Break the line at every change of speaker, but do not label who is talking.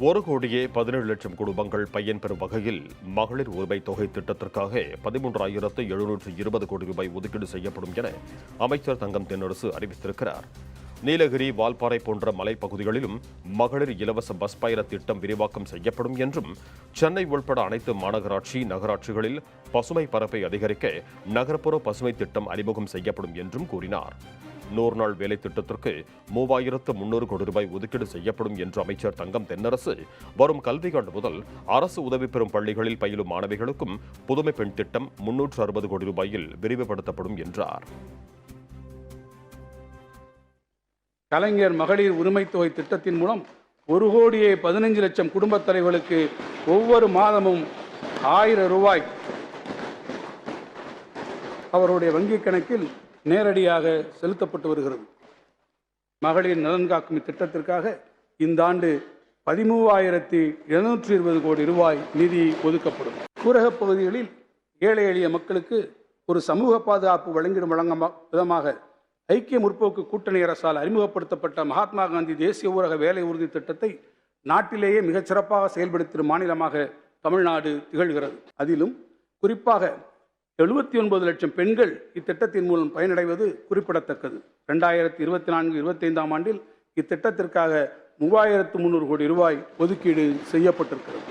1,17,00,000 குடும்பங்கள் பயன்பெறும் வகையில் மகளிர் உரிமை தொகை திட்டத்திற்காக 13,720 கோடி ரூபாய் ஒதுக்கீடு செய்யப்படும் என அமைச்சர் தங்கம் தென்னரசு அறிவித்திருக்கிறார். நீலகிரி, வால்பாறை போன்ற மலைப்பகுதிகளிலும் மகளிர் இலவச பஸ் பயண திட்டம் விரிவாக்கம் செய்யப்படும் என்றும், சென்னை உள்பட அனைத்து மாநகராட்சி, நகராட்சிகளில் பசுமை பரப்பை அதிகரிக்க நகர்ப்புற பசுமை திட்டம் அறிமுகம் செய்யப்படும் என்றும் கூறினார். 100 நாள் வேலை திட்டத்திற்கு 3,300 கோடி ரூபாய் ஒதுக்கீடு செய்யப்படும் என்ற அமைச்சர் தங்கம் தென்னரசு, வரும் கல்வியாண்டு முதல் அரசு உதவி பெறும் பள்ளிகளில் பயிலும் மாணவிகளுக்கும் புதுமை பெண் திட்டம் 360 கோடி ரூபாயில் விரிவுபடுத்தப்படும் என்றார்.
கலைஞர் மகளிர் உரிமை தொகை திட்டத்தின் மூலம் 1,15,00,000 குடும்பத் தலைவர்களுக்கு ஒவ்வொரு மாதமும் 1000 ரூபாய் அவருடைய வங்கிக் கணக்கில் நேரடியாக செலுத்தப்பட்டு வருகிறது. மகளிர் நலன் காக்கும் இத்திட்டத்திற்காக இந்த ஆண்டு 13,720 கோடி ரூபாய் நிதி ஒதுக்கப்படும். ஊரகப் பகுதிகளில் ஏழை எளிய மக்களுக்கு ஒரு சமூக பாதுகாப்பு வழங்கும் விதமாக ஐக்கிய முற்போக்கு கூட்டணி அரசால் அறிமுகப்படுத்தப்பட்ட மகாத்மா காந்தி தேசிய ஊரக வேலை உறுதி திட்டத்தை நாட்டிலேயே மிகச்சிறப்பாக செயல்படுத்தும் மாநிலமாக தமிழ்நாடு திகழ்கிறது. அதிலும் குறிப்பாக 79 லட்சம் பெண்கள் இத்திட்டத்தின் மூலம் பயனடைவது குறிப்பிடத்தக்கது. 2024-25 ஆண்டில் இத்திட்டத்திற்காக 3,300 கோடி ரூபாய் ஒதுக்கீடு செய்யப்பட்டிருக்கிறது.